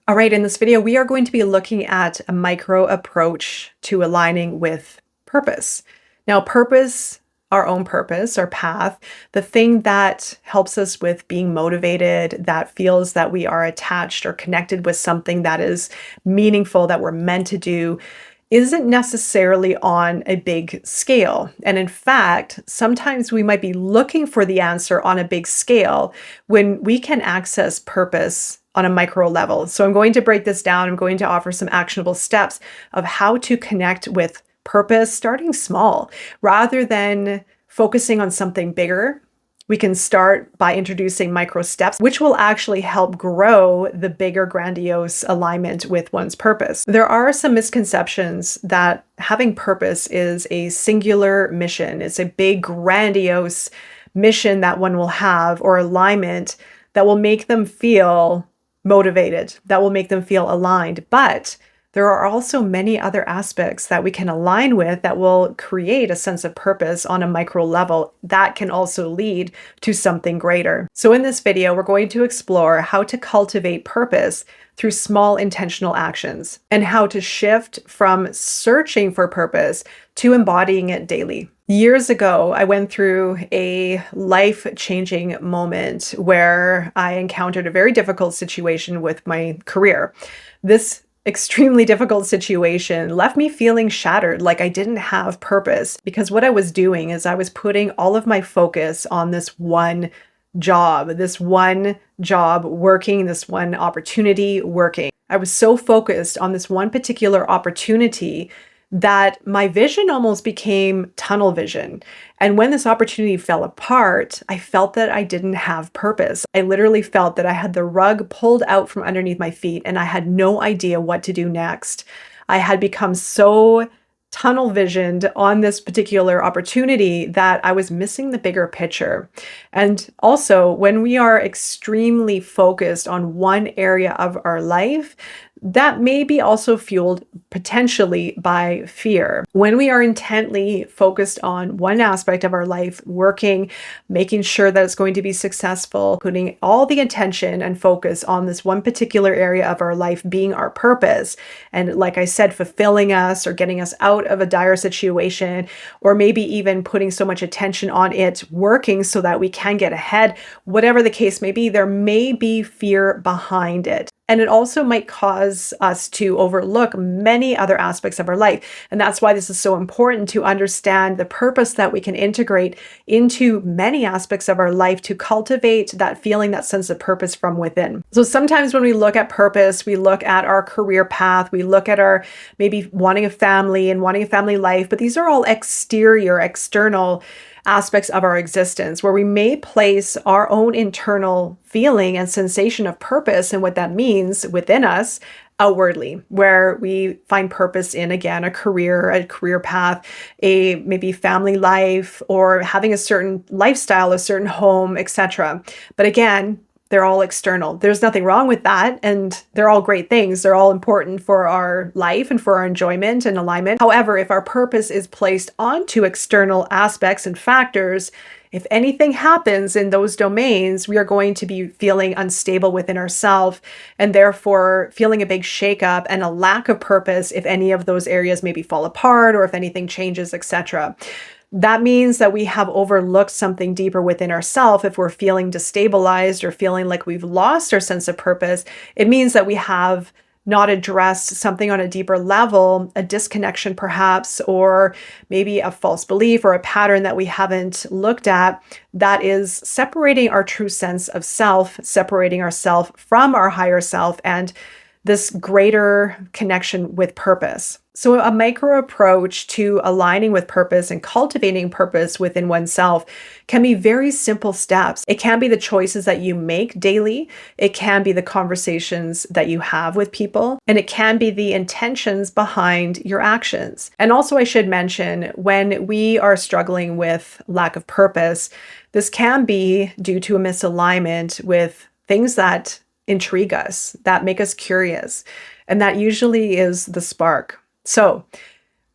All right, in this video, we are going to be looking at a micro approach to aligning with purpose. Now, purpose, our own purpose, our path, the thing that helps us with being motivated, that feels that we are attached or connected with something that is meaningful, that we're meant to do, isn't necessarily on a big scale. And in fact, sometimes we might be looking for the answer on a big scale when we can access purpose on a micro level. So I'm going to break this down. I'm going to offer some actionable steps of how to connect with purpose, starting small, rather than focusing on something bigger. We can start by introducing micro steps, which will actually help grow the bigger, grandiose alignment with one's purpose. There are some misconceptions that having purpose is a singular mission. It's a big, grandiose mission that one will have, or alignment that will make them feel motivated, that will make them feel aligned. But there are also many other aspects that we can align with that will create a sense of purpose on a micro level that can also lead to something greater. So in this video, we're going to explore how to cultivate purpose through small intentional actions and how to shift from searching for purpose to embodying it daily. Years ago, I went through a life-changing moment where I encountered a very difficult situation with my career. This extremely difficult situation left me feeling shattered, like I didn't have purpose, because what I was doing is I was putting all of my focus on this one job working, this one opportunity working. I was so focused on this one particular opportunity that my vision almost became tunnel vision. And when this opportunity fell apart, I felt that I didn't have purpose. I literally felt that I had the rug pulled out from underneath my feet and I had no idea what to do next. I had become so tunnel visioned on this particular opportunity that I was missing the bigger picture. And also, when we are extremely focused on one area of our life, that may be also fueled potentially by fear. When we are intently focused on one aspect of our life, working, making sure that it's going to be successful, putting all the attention and focus on this one particular area of our life being our purpose, and like I said, fulfilling us or getting us out of a dire situation, or maybe even putting so much attention on it working so that we can get ahead, whatever the case may be, there may be fear behind it. And it also might cause us to overlook many other aspects of our life. And that's why this is so important to understand the purpose that we can integrate into many aspects of our life to cultivate that feeling, that sense of purpose from within. So sometimes when we look at purpose, we look at our career path, we look at our maybe wanting a family and wanting a family life, but these are all exterior, external aspects of our existence where we may place our own internal feeling and sensation of purpose and what that means within us outwardly, where we find purpose in, again, a career path, a maybe family life, or having a certain lifestyle, a certain home, etc. But again, they're all external. There's nothing wrong with that. And they're all great things. They're all important for our life and for our enjoyment and alignment. However, if our purpose is placed onto external aspects and factors, if anything happens in those domains, we are going to be feeling unstable within ourselves and therefore feeling a big shakeup and a lack of purpose if any of those areas maybe fall apart or if anything changes, etc. That means that we have overlooked something deeper within ourselves. If we're feeling destabilized or feeling like we've lost our sense of purpose, it means that we have not addressed something on a deeper level, a disconnection perhaps, or maybe a false belief or a pattern that we haven't looked at that is separating our true sense of self, separating ourself from our higher self and this greater connection with purpose. So a micro approach to aligning with purpose and cultivating purpose within oneself can be very simple steps. It can be the choices that you make daily. It can be the conversations that you have with people, and it can be the intentions behind your actions. And also, I should mention, when we are struggling with lack of purpose, this can be due to a misalignment with things that intrigue us, that make us curious. And that usually is the spark. So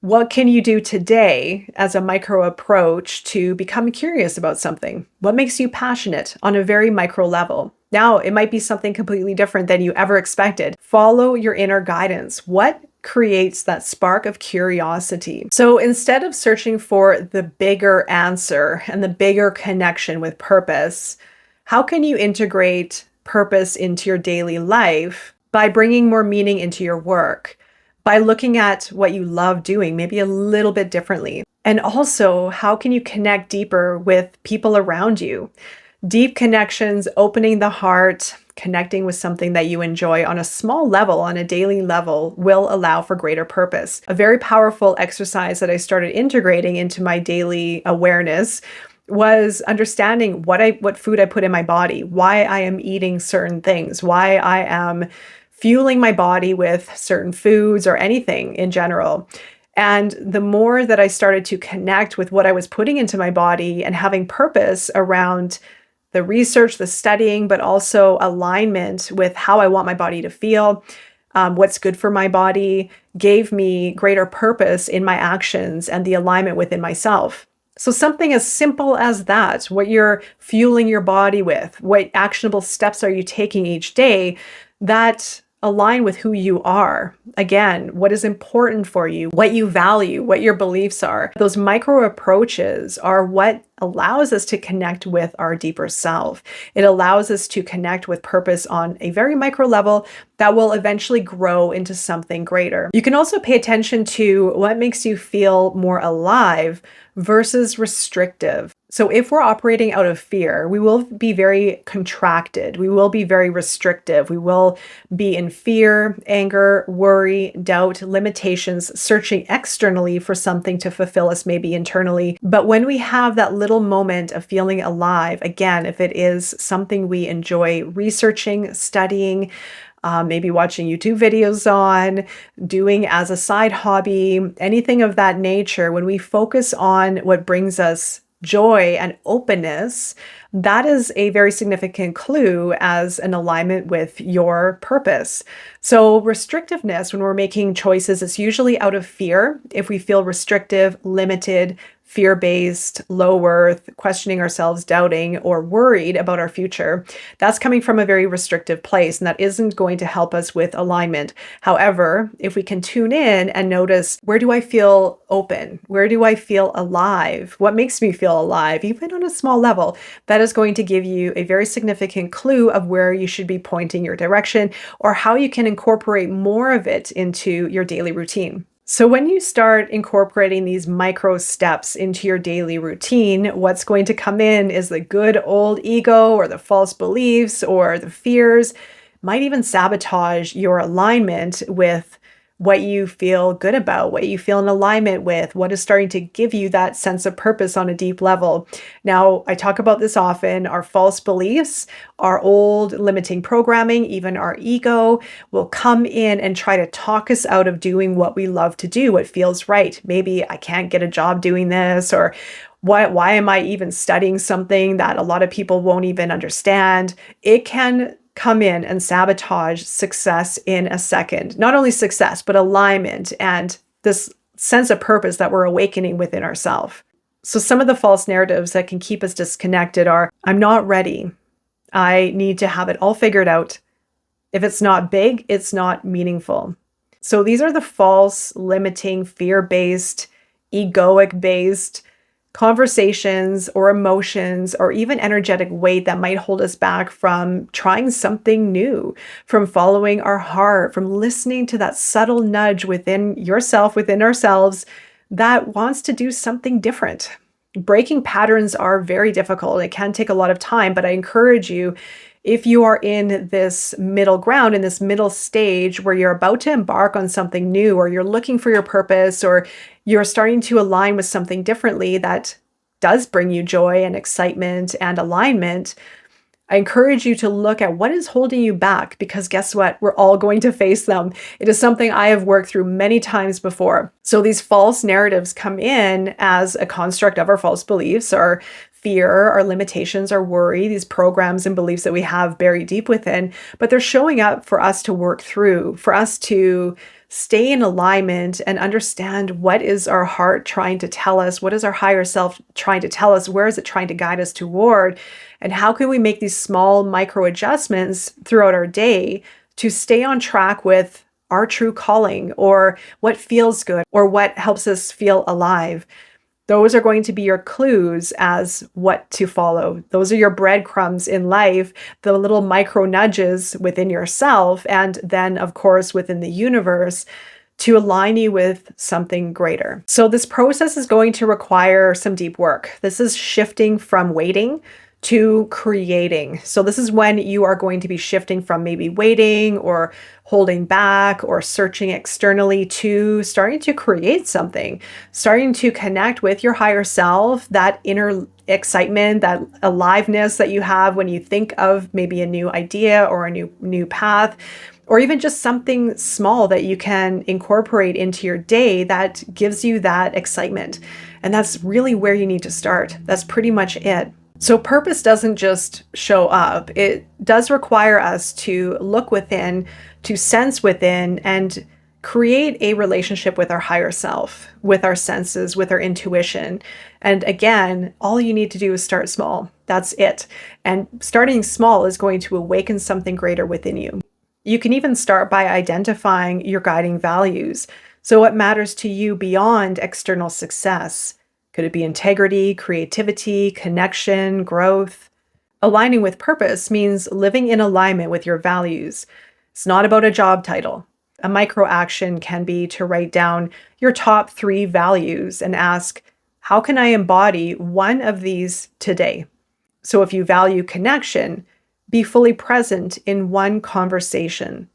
What can you do today as a micro approach to become curious about something? What makes you passionate on a very micro level? Now, it might be something completely different than you ever expected. Follow your inner guidance. What creates that spark of curiosity? So instead of searching for the bigger answer and the bigger connection with purpose, how can you integrate purpose into your daily life by bringing more meaning into your work? By looking at what you love doing, maybe a little bit differently. And also, how can you connect deeper with people around you? Deep connections, opening the heart, connecting with something that you enjoy on a small level, on a daily level, will allow for greater purpose. A very powerful exercise that I started integrating into my daily awareness was understanding what food I put in my body, why I am eating certain things, why I am fueling my body with certain foods or anything in general. And the more that I started to connect with what I was putting into my body and having purpose around the research, the studying, but also alignment with how I want my body to feel, what's good for my body, gave me greater purpose in my actions and the alignment within myself. So something as simple as that, what you're fueling your body with, what actionable steps are you taking each day that align with who you are. Again, what is important for you, what you value, what your beliefs are. Those micro approaches are what allows us to connect with our deeper self. It allows us to connect with purpose on a very micro level that will eventually grow into something greater. You can also pay attention to what makes you feel more alive versus restrictive. So if we're operating out of fear, we will be very contracted. We will be very restrictive. We will be in fear, anger, worry, doubt, limitations, searching externally for something to fulfill us maybe internally. But when we have that little moment of feeling alive, again, if it is something we enjoy researching, studying, maybe watching YouTube videos on, doing as a side hobby, anything of that nature, when we focus on what brings us joy and openness, that is a very significant clue as an alignment with your purpose. So restrictiveness, when we're making choices, it's usually out of fear. If we feel restrictive, limited, fear-based, low worth, questioning ourselves, doubting, or worried about our future, that's coming from a very restrictive place, and that isn't going to help us with alignment. However, if we can tune in and notice, where do I feel open? Where do I feel alive? What makes me feel alive, even on a small level? That is going to give you a very significant clue of where you should be pointing your direction or how you can incorporate more of it into your daily routine. So when you start incorporating these micro steps into your daily routine, what's going to come in is the good old ego or the false beliefs or the fears, might even sabotage your alignment with what you feel good about, what you feel in alignment with, what is starting to give you that sense of purpose on a deep level. Now, I talk about this often. Our false beliefs, our old limiting programming, even our ego will come in and try to talk us out of doing what we love to do, what feels right. Maybe I can't get a job doing this, or why am I even studying something that a lot of people won't even understand? It can come in and sabotage success in a second. Not only success, but alignment and this sense of purpose that we're awakening within ourselves. So some of the false narratives that can keep us disconnected are, I'm not ready. I need to have it all figured out. If it's not big, it's not meaningful. So these are the false, limiting, fear-based, egoic-based conversations or emotions or even energetic weight that might hold us back from trying something new, from following our heart, from listening to that subtle nudge within yourself, within ourselves, that wants to do something different. Breaking patterns are very difficult. It can take a lot of time, but I encourage you, if you are in this middle ground, in this middle stage where you're about to embark on something new, or you're looking for your purpose, or you're starting to align with something differently that does bring you joy and excitement and alignment, I encourage you to look at what is holding you back, because guess what? We're all going to face them. It is something I have worked through many times before. So these false narratives come in as a construct of our false beliefs, our fear, our limitations, our worry, these programs and beliefs that we have buried deep within, but they're showing up for us to work through, for us to stay in alignment and understand what is our heart trying to tell us, what is our higher self trying to tell us, where is it trying to guide us toward, and how can we make these small micro adjustments throughout our day to stay on track with our true calling, or what feels good, or what helps us feel alive. Those are going to be your clues as what to follow. Those are your breadcrumbs in life, the little micro nudges within yourself, and then, of course, within the universe to align you with something greater. So this process is going to require some deep work. This is shifting from waiting to creating. So this is when you are going to be shifting from maybe waiting or holding back or searching externally to starting to create something, starting to connect with your higher self, that inner excitement, that aliveness that you have when you think of maybe a new idea or a new path, or even just something small that you can incorporate into your day that gives you that excitement. And that's really where you need to start. That's pretty much it. So purpose doesn't just show up. It does require us to look within, to sense within, and create a relationship with our higher self, with our senses, with our intuition. And again, all you need to do is start small. That's it. And starting small is going to awaken something greater within you. You can even start by identifying your guiding values. So what matters to you beyond external success? Could it be integrity, creativity, connection, growth? Aligning with purpose means living in alignment with your values. It's not about a job title. A micro action can be to write down your top 3 values and ask, how can I embody one of these today? So if you value connection, be fully present in one conversation.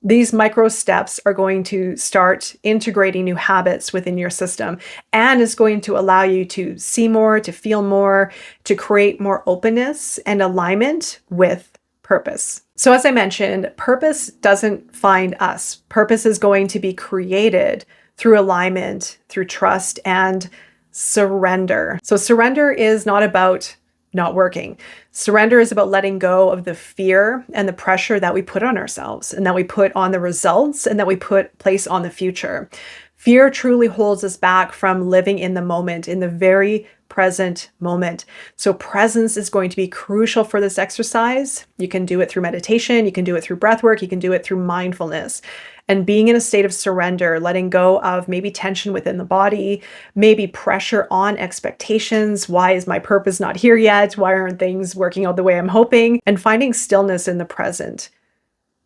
These micro steps are going to start integrating new habits within your system, and is going to allow you to see more, to feel more, to create more openness and alignment with purpose. So as I mentioned, purpose doesn't find us. Purpose is going to be created through alignment, through trust, and surrender. So surrender is not about not working. Surrender is about letting go of the fear and the pressure that we put on ourselves, and that we put on the results, and that we place on the future. Fear truly holds us back from living in the moment, in the very present moment. So presence is going to be crucial for this exercise. You can do it through meditation, you can do it through breath work, you can do it through mindfulness. And being in a state of surrender, letting go of maybe tension within the body, maybe pressure on expectations. Why is my purpose not here yet? Why aren't things working out the way I'm hoping? And finding stillness in the present.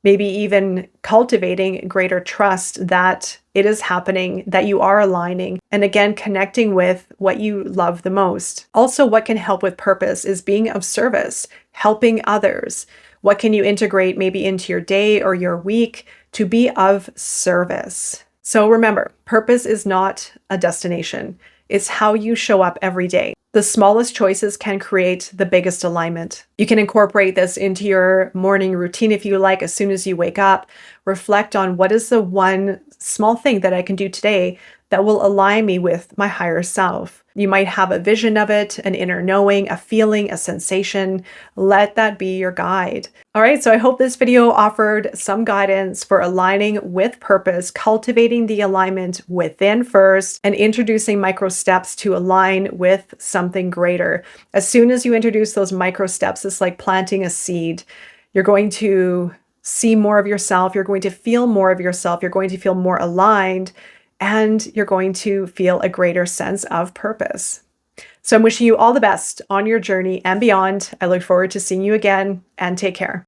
Maybe even cultivating greater trust that it is happening, that you are aligning, and again, connecting with what you love the most. Also, what can help with purpose is being of service, helping others. What can you integrate maybe into your day or your week to be of service? So remember, purpose is not a destination. It's how you show up every day. The smallest choices can create the biggest alignment. You can incorporate this into your morning routine if you like. As soon as you wake up, reflect on what is the one small thing that I can do today that will align me with my higher self. You might have a vision of it, an inner knowing, a feeling, a sensation. Let that be your guide. All right, so I hope this video offered some guidance for aligning with purpose, cultivating the alignment within first, and introducing micro steps to align with something greater. As soon as you introduce those micro steps, it's like planting a seed. You're going to see more of yourself. You're going to feel more of yourself. You're going to feel more aligned, and you're going to feel a greater sense of purpose. So I'm wishing you all the best on your journey and beyond. I look forward to seeing you again, and take care.